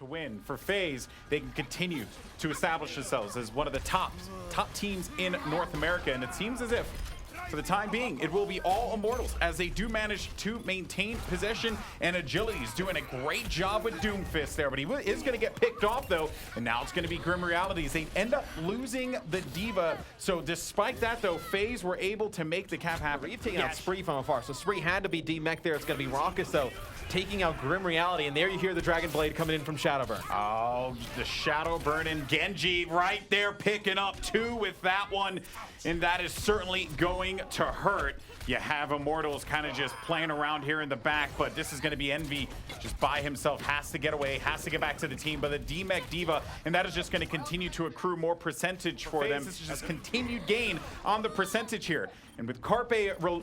to win. For FaZe, they can continue to establish themselves as one of the top teams in North America, and it seems as if for the time being, it will be all Immortals as they do manage to maintain possession, and Agilities doing a great job with Doomfist there, but he is going to get picked off though, and now it's going to be GrimRealities. They end up losing the D.Va, so despite that though, FaZe were able to make the cap happen. You've taken out Spree from afar, so Spree had to be D-Mech there. It's going to be Raucous though, taking out GrimReality, and there you hear the Dragon Blade coming in from ShaDowBurn. Oh, the ShaDowBurn and Genji right there picking up 2 with that one, and that is certainly going to hurt. You have Immortals kind of just playing around here in the back, but this is going to be Envy just by himself, has to get away, has to get back to the team, but the D-Mech D.Va, and that is just going to continue to accrue more percentage for them. This is just continued gain on the percentage here. And with Carpe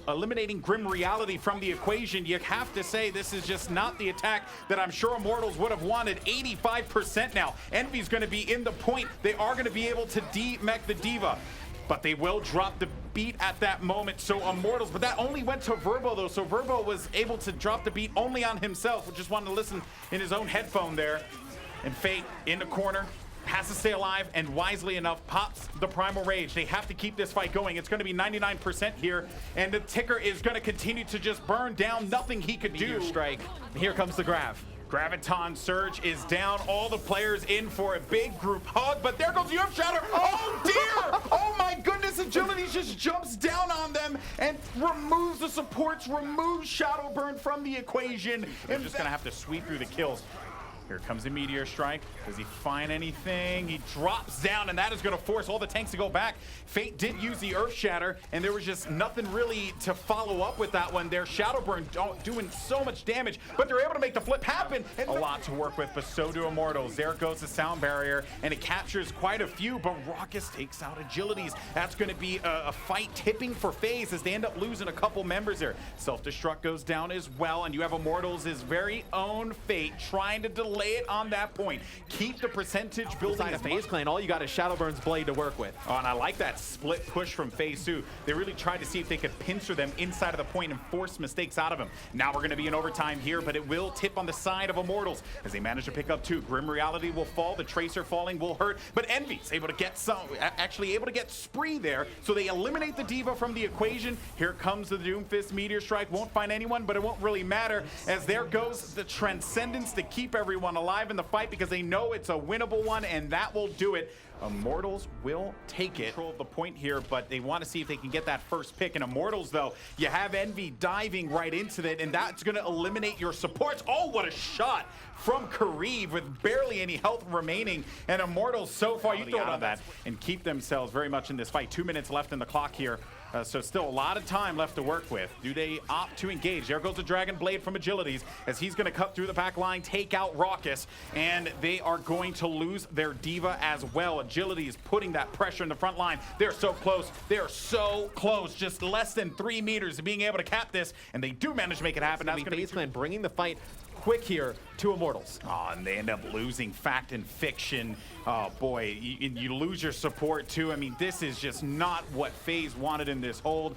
eliminating GrimReality from the equation, you have to say this is just not the attack that I'm sure Immortals would have wanted. 85% now. Envy's going to be in the point. They are going to be able to D-Mech the D.Va, but they will drop the beat at that moment. So Immortals, but that only went to Verbo though, so Verbo was able to drop the beat only on himself, who just wanted to listen in his own headphone there. And Fate in the corner, has to stay alive, and wisely enough pops the Primal Rage. They have to keep this fight going. It's going to be 99% here, and the ticker is going to continue to just burn down. Nothing he could do. Strike. Here comes the Grav. Graviton Surge is down. All the players in for a big group hug, but there goes the Earth Shatter. Oh dear! Oh my goodness, Agilities just jumps down on them and removes the supports, removes ShaDowBurn from the equation. And just gonna have to sweep through the kills. Here comes the Meteor Strike. Does he find anything? He drops down, and that is going to force all the tanks to go back. Fate did use the Earth Shatter, and there was just nothing really to follow up with that one there. ShaDowBurn doing so much damage, but they're able to make the flip happen. And a lot to work with, but so do Immortals. There goes the sound barrier, and it captures quite a few, but Raucous takes out Agilities. That's going to be a fight tipping for FaZe as they end up losing a couple members there. Self-destruct goes down as well, and you have Immortals' very own Fate trying to delay it on that point. Keep the percentage building. Inside of FaZe Clan, all you got is ShaDowBurn's blade to work with. Oh, and I like that split push from FaZe too. They really tried to see if they could pincer them inside of the point and force mistakes out of them. Now we're going to be in overtime here, but it will tip on the side of Immortals as they manage to pick up 2. GrimReality will fall. The Tracer falling will hurt, but Envy's able to get actually able to get Spree there, so they eliminate the D.Va from the equation. Here comes the Doomfist Meteor Strike. Won't find anyone, but it won't really matter as there goes the Transcendence to keep everyone alive in the fight because they know it's a winnable one, and that will do it. Immortals will take it. Control of the point here, but they want to see if they can get that first pick. And Immortals, though, you have Envy diving right into it, and that's going to eliminate your supports. Oh, what a shot from KariV with barely any health remaining. And Immortals, so far, you throw it on that and keep themselves very much in this fight. 2 minutes left in the clock here. So still a lot of time left to work with. Do they opt to engage? There goes the Dragon Blade from Agilities as he's going to cut through the back line, take out Raucous, and they are going to lose their D.Va as well. Agilities putting that pressure in the front line. They're so close. They're so close. Just less than 3 meters of being able to cap this, and they do manage to make it happen. That's going to be FaZe Clan bringing the fight quick here to Immortals. Oh, and they end up losing Fact and Fiction. Oh boy, you lose your support too. I mean, this is just not what FaZe wanted in this hold.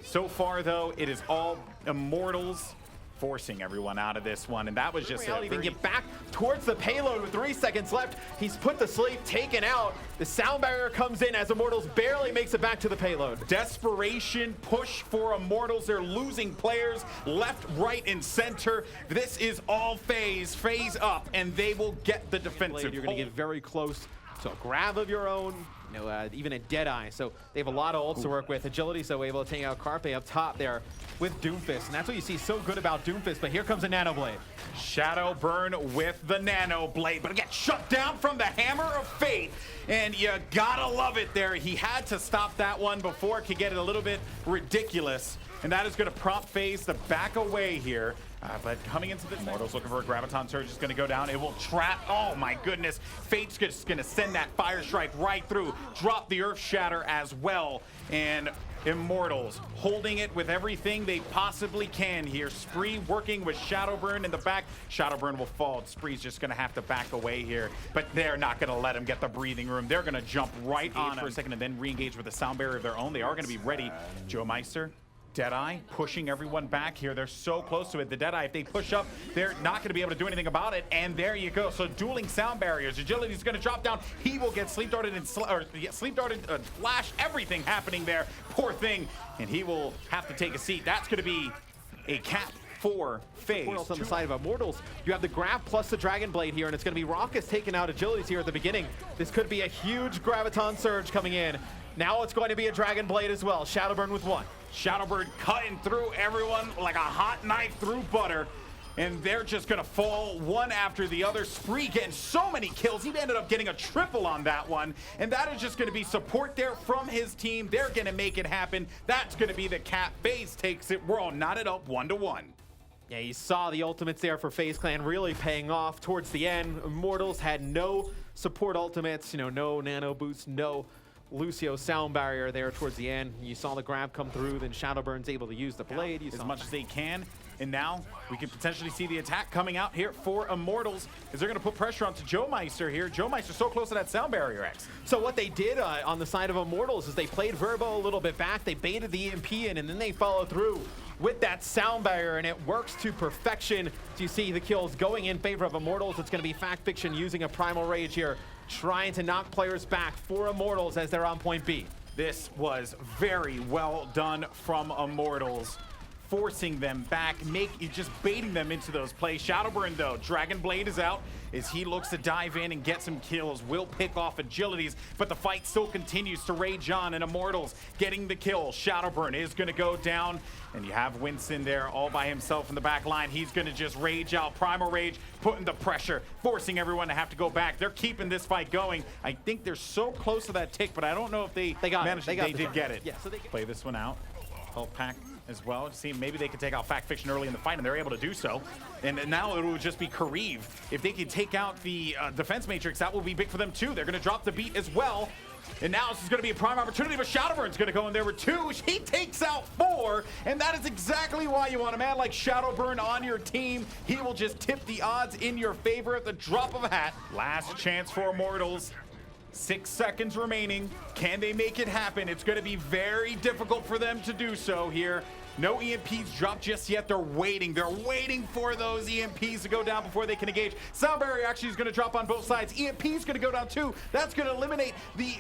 So far though, it is all Immortals forcing everyone out of this one, and that was just a even get back towards the payload with 3 seconds left. He's put the sleep, taken out. The sound barrier comes in as Immortals barely makes it back to the payload. Desperation push for Immortals. They're losing players left, right, and center. This is all FaZe. FaZe up, and they will get the defensive. You're going to get very close to a grab of your own. You know, even a Deadeye, so they have a lot of ults to work with. Agility, so able to take out Carpe up top there with Doomfist, and that's what you see so good about Doomfist. But here comes a Nano Blade. ShaDowBurn with the Nano Blade, but it gets shut down from the Hammer of Fate, and you gotta love it there. He had to stop that one before it could get a little bit ridiculous, and that is going to prompt FaZe to back away here. But coming into this, Immortals looking for a Graviton Surge is going to go down. It will trap. Oh my goodness. Fate's just going to send that Fire Strike right through. Drop the Earth Shatter as well. And Immortals holding it with everything they possibly can here. Spree working with ShaDowBurn in the back. ShaDowBurn will fall. Spree's just going to have to back away here. But they're not going to let him get the breathing room. They're going to jump right on for a second and then re-engage with a sound barrier of their own. They are going to be ready. Joe Meister Deadeye pushing everyone back here. They're so close to it. The Deadeye, if they push up, they're not going to be able to do anything about it. And there you go. So dueling sound barriers. Agility's going to drop down. He will get sleep darted and flash. Everything happening there. Poor thing. And he will have to take a seat. That's going to be a cap for FaZe. On the side of Immortals, you have the grab plus the Dragon Blade here, and it's going to be Raucus taking out Agilities here at the beginning. This could be a huge Graviton surge coming in. Now it's going to be a Dragon Blade as well. ShaDowBurn with one. ShaDowBurn cutting through everyone like a hot knife through butter. And they're just going to fall one after the other. Spree getting so many kills. He ended up getting a triple on that one. And that is just going to be support there from his team. They're going to make it happen. That's going to be the cap. FaZe takes it. We're all knotted up 1-1. Yeah, you saw the ultimates there for FaZe Clan really paying off towards the end. Immortals had no support ultimates, you know, no nano boost, no Lucio sound barrier there towards the end. You saw the grab come through, then ShaDowBurn's able to use the blade. As much as they can. And now we can potentially see the attack coming out here for Immortals, as they're going to put pressure onto JoeMeister here. JoeMeister so close to that sound barrier, X. So what they did on the side of Immortals is they played Verbo a little bit back, they baited the EMP in, and then they followed through with that sound barrier, and it works to perfection. So you see the kills going in favor of Immortals. It's going to be Fact Fiction using a Primal Rage here, trying to knock players back for Immortals as they're on point B. This was very well done from Immortals, forcing them back, just baiting them into those plays. ShaDowBurn, though, Dragon Blade is out as he looks to dive in and get some kills. Will pick off Agilities, but the fight still continues to rage on, and Immortals getting the kill. ShaDowBurn is going to go down, and you have Winston there all by himself in the back line. He's going to just rage out. Primal Rage, putting the pressure, forcing everyone to have to go back. They're keeping this fight going. I think they're so close to that tick, but I don't know if they managed it. They did get it. Yeah, so they play this one out. Health pack as well. See, maybe they could take out Fact Fiction early in the fight, and they're able to do so. And now it will just be KariV. If they can take out the defense matrix, that will be big for them too. They're going to drop the beat as well. And now this is going to be a prime opportunity, but ShaDowBurn's going to go in there with 2. He takes out 4, and that is exactly why you want a man like ShaDowBurn on your team. He will just tip the odds in your favor at the drop of a hat. Last chance for Immortals. 6 seconds remaining. Can they make it happen? It's going to be very difficult for them to do so here. No EMPs dropped just yet. They're waiting. They're waiting for those EMPs to go down before they can engage. Sound barrier actually is going to drop on both sides. EMP is going to go down too. That's going to eliminate the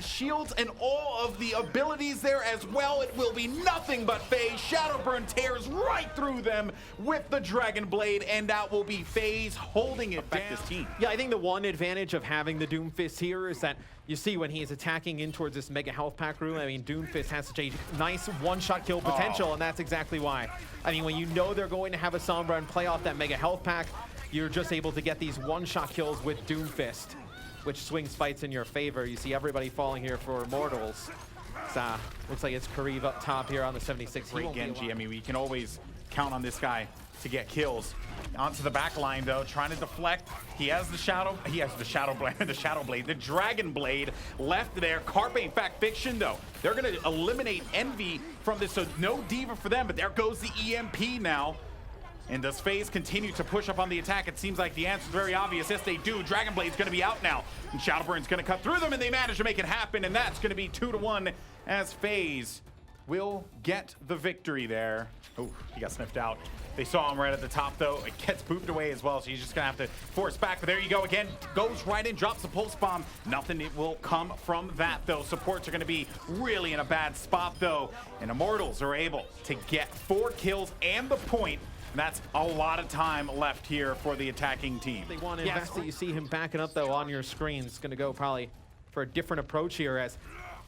shields and all of the abilities there as well. It will be nothing but FaZe. ShaDowBurn tears right through them with the Dragon Blade, and that will be FaZe holding it back this team. Yeah, I think the one advantage of having the Doomfist here is that you see when he is attacking in towards this mega health pack room, I mean, Doomfist has such a nice one-shot kill potential, and that's exactly why. I mean, when you know they're going to have a Sombra and play off that mega health pack, you're just able to get these one-shot kills with Doomfist, which swings fights in your favor. You see everybody falling here for Immortals. Looks like it's KariV up top here on the 76. Great Genji. I mean, we can always count on this guy to get kills. Onto the back line though, trying to deflect. He has the Shadow Blade, the Dragon Blade left there. Carpe and Fact Fiction though, they're gonna eliminate Envy from this, so no Diva for them, but there goes the EMP now. And does FaZe continue to push up on the attack? It seems like the answer is very obvious. Yes, they do. Dragon Blade's gonna be out now. And ShaDowBurn's gonna cut through them, and they manage to make it happen, and that's gonna be 2-1 as FaZe will get the victory there. Oh, he got sniffed out. They saw him right at the top, though. It gets booped away as well, so he's just going to have to force back. But there you go again. Goes right in, drops the pulse bomb. Nothing will come from that, though. Supports are going to be really in a bad spot, though. And Immortals are able to get 4 kills and the point. And that's a lot of time left here for the attacking team. They want to invest it. You see him backing up, though, on your screen. It's going to go probably for a different approach here as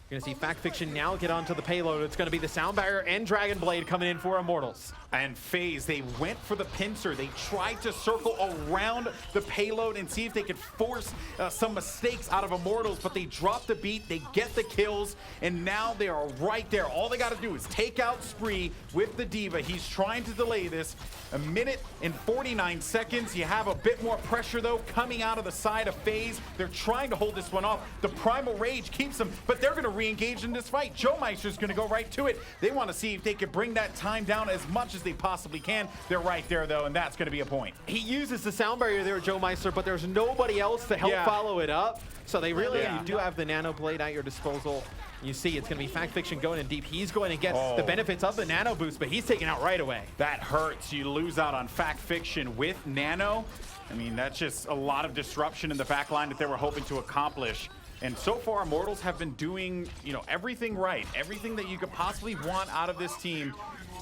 you're going to see Fact Fiction now get onto the payload. It's going to be the Sound Barrier and Dragon Blade coming in for Immortals. And FaZe, they went for the pincer. They tried to circle around the payload and see if they could force some mistakes out of Immortals, but they dropped the beat, they get the kills, and now they are right there. All they got to do is take out Spree with the Diva. He's trying to delay this. 1 minute and 49 seconds. You have a bit more pressure, though, coming out of the side of FaZe. They're trying to hold this one off. The Primal Rage keeps them, but they're going to re-engage in this fight. Joemeister's going to go right to it. They want to see if they can bring that time down as much as they possibly can. They're right there, though, and that's going to be a point. He uses the sound barrier there, Joemeister, but there's nobody else to help follow it up. So they really, you do have the Nano Blade at your disposal. You see it's going to be Fact Fiction going in deep. He's going to get the benefits of the Nano boost, but he's taken out right away. That hurts. You lose out on Fact Fiction with Nano. I mean, that's just a lot of disruption in the back line that they were hoping to accomplish. And so far, Immortals have been doing, you know, everything right. Everything that you could possibly want out of this team.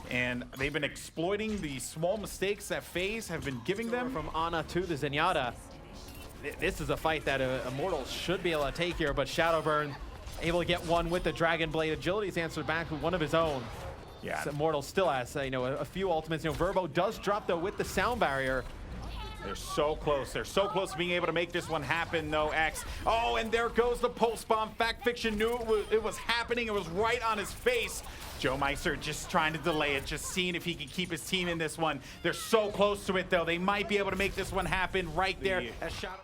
And they've been exploiting the small mistakes that FaZe have been giving them. From Ana to the Zenyatta. This is a fight that Immortals should be able to take here, but ShaDowBurn able to get one with the Dragon Blade. Agilities answered back with one of his own. Yeah. So Immortal still has, you know, a few ultimates. You know, Verbo does drop, though, with the sound barrier. They're so close. They're so close to being able to make this one happen, though, X. Oh, and there goes the pulse bomb. Fact Fiction knew it was happening. It was right on his face. Joemeister just trying to delay it, just seeing if he can keep his team in this one. They're so close to it, though. They might be able to make this one happen right there.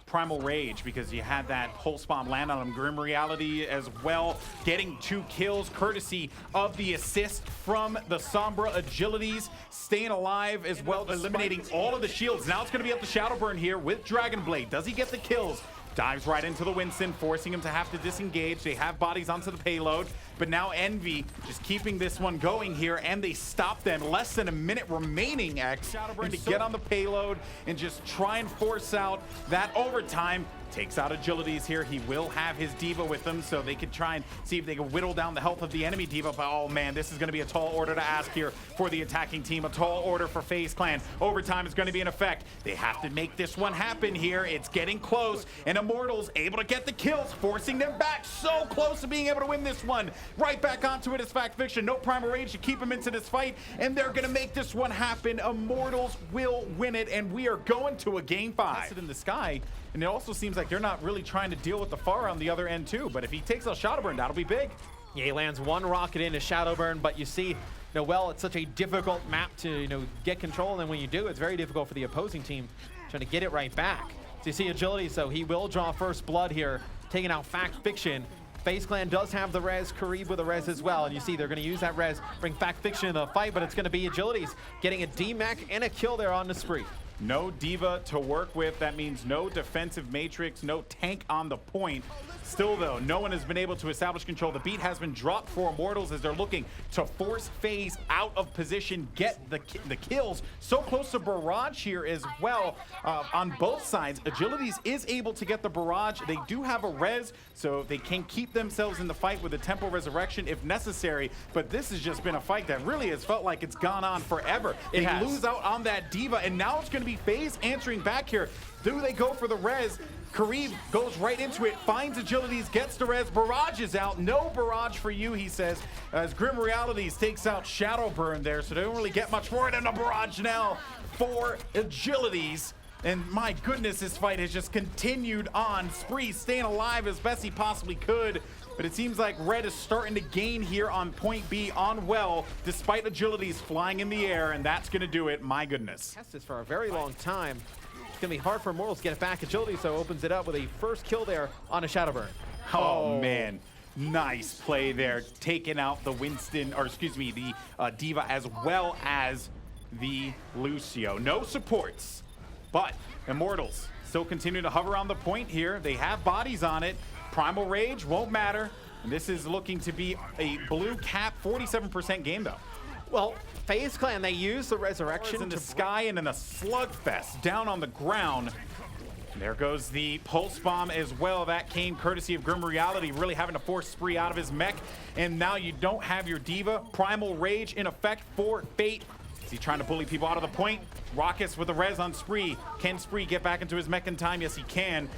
Primal Rage, because you had that pulse bomb land on him. GrimReality as well, getting 2 kills, courtesy of the assist from the Sombra. Agilities staying alive as well, eliminating all of the shields. Now it's going to be up to ShaDowBurn here with Dragon Blade. Does he get the kills? Dives right into the Winston, forcing him to have to disengage. They have bodies onto the payload, but now Envy just keeping this one going here, and they stop them. Less than a minute remaining, X. ShaDowBurn to get on the payload and just try and force out that overtime. Takes out Agilities here. He will have his D.Va with him, so they could try and see if they can whittle down the health of the enemy D.Va. But oh man, this is going to be a tall order to ask here for the attacking team. A tall order for FaZe Clan. Overtime is going to be in effect. They have to make this one happen here. It's getting close, and Immortals able to get the kills, forcing them back. So close to being able to win this one. Right back onto it as Fact Fiction. No Primal Rage to keep him into this fight, and they're going to make this one happen. Immortals will win it, and we are going to a game 5. In the sky. And it also seems like they're not really trying to deal with the Far on the other end too. But if he takes out ShaDowBurn, that'll be big. Yeah, he lands one rocket into ShaDowBurn, but you see, well, it's such a difficult map to, get control. And then when you do, it's very difficult for the opposing team trying to get it right back. So you see Agility, so he will draw first blood here, taking out Fact Fiction. FaZe Clan does have the res, KariV with a res as well, and you see they're going to use that res, bring Fact Fiction into the fight, but it's going to be Agilities getting a D-Mac and a kill there on the spree. No D.Va to work with. That means no defensive matrix, no tank on the point. Still, though, no one has been able to establish control. The beat has been dropped for Immortals as they're looking to force FaZe out of position, get the kills. So close to Barrage here as well on both sides. Agilities is able to get the Barrage. They do have a res, so they can keep themselves in the fight with a Tempo Resurrection if necessary. But this has just been a fight that really has felt like it's gone on forever. They lose out on that D.Va, and now it's going to be FaZe answering back here. Do they go for the res? KariV goes right into it, finds Agilities, gets the res. Barrage is out. No Barrage for you, he says, as GrimRealities takes out ShaDowBurn there, so they don't really get much for it. And a Barrage now for Agilities. And my goodness, this fight has just continued on. Spree staying alive as best he possibly could. But it seems like Red is starting to gain here on point B on well, despite Agilities flying in the air, and that's going to do it. My goodness. Test this for a very long time. It's going to be hard for Immortals to get it back. Agility, so opens it up with a first kill there on a ShaDowBurn. Oh, man. Nice play there. Taking out the Winston, or excuse me, the D.Va as well as the Lucio. No supports, but Immortals still continue to hover on the point here. They have bodies on it. Primal Rage won't matter. And this is looking to be a blue cap 47% game, though. Well, FaZe Clan, they use the Resurrection in the sky and in a slugfest down on the ground. There goes the Pulse Bomb as well. That came courtesy of GrimReality, really having to force Spree out of his mech. And now you don't have your D.Va. Primal Rage in effect for Fate. Is he trying to bully people out of the point? Raucous with the res on Spree. Can Spree get back into his mech in time? Yes, he can.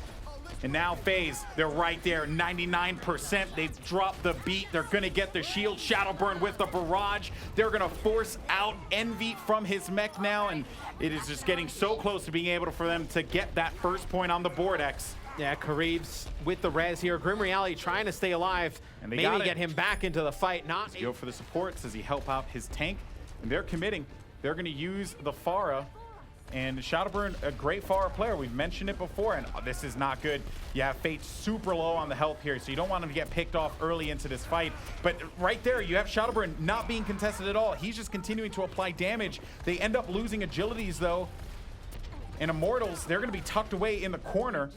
And now FaZe, they're right there, 99%. They've dropped the beat. They're going to get the shield. ShaDowBurn with the Barrage. They're going to force out Envy from his mech now, and it is just getting so close to being able for them to get that first point on the board, X. Yeah, KariV's with the res here. GrimReality trying to stay alive. And they maybe get him back into the fight. Not go for the supports. Does he help out his tank? And they're committing. They're going to use the Pharah And ShaDowBurn, a great far player. We've mentioned it before, and this is not good. You have Fate super low on the health here, so you don't want him to get picked off early into this fight. But right there, you have ShaDowBurn not being contested at all. He's just continuing to apply damage. They end up losing Agilities, though. And Immortals, they're going to be tucked away in the corner.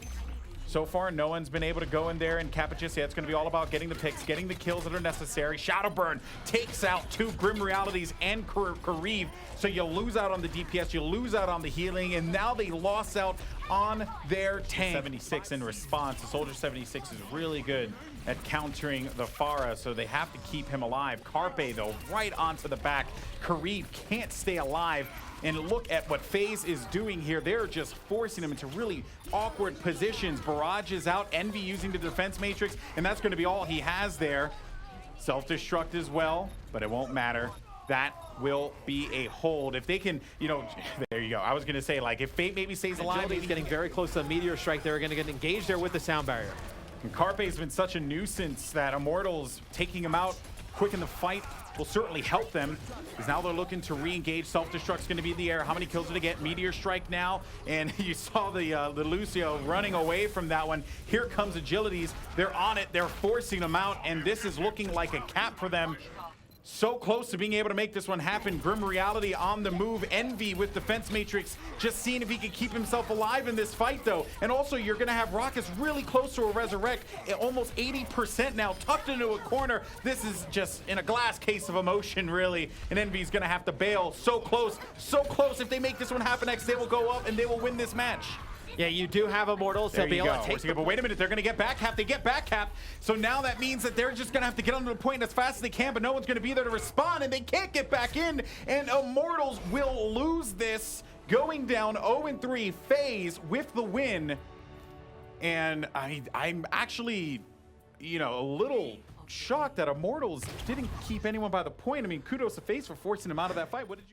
So far, no one's been able to go in there and cap it just yet. It's going to be all about getting the picks, getting the kills that are necessary. ShaDowBurn takes out 2 GrimRealities and KariV. So you lose out on the DPS, you lose out on the healing, and now they lost out on their tank. 76 in response. The Soldier 76 is really good at countering the Pharah, so they have to keep him alive. Carpe, though, right onto the back. KariV can't stay alive. And look at what FaZe is doing here. They're just forcing him into really awkward positions. Barrage is out, Envy using the defense matrix, and that's going to be all he has there. Self-destruct as well, but it won't matter. That will be a hold. If they can, you know, there you go. I was going to say, like, if Fate maybe stays alive. He's getting very close to the meteor strike. They're going to get engaged there with the sound barrier. And Carpe's been such a nuisance that Immortals taking him out quick in the fight will certainly help them, because now they're looking to re-engage. Self-destruct's going to be in the air. How many kills did they get? Meteor strike now, and you saw the Lucio running away from that one. Here comes Agilities. They're on it. They're forcing them out, and this is looking like a cap for them. So close to being able to make this one happen. GrimReality on the move. Envy with Defense Matrix, just seeing if he can keep himself alive in this fight, though. And also, you're going to have Raucus really close to a Resurrect, almost 80% now, tucked into a corner. This is just in a glass case of emotion, really. And Envy's going to have to bail. So close, so close. If they make this one happen next, they will go up and they will win this match. Yeah, you do have Immortals to be able to take but wait a minute, they're going to get back cap. They get back cap. So now that means that they're just going to have to get under the point as fast as they can, but no one's going to be there to respond, and they can't get back in. And Immortals will lose this, going down 0-3. FaZe with the win. And I'm actually, you know, a little shocked that Immortals didn't keep anyone by the point. I mean, kudos to FaZe for forcing him out of that fight. What did you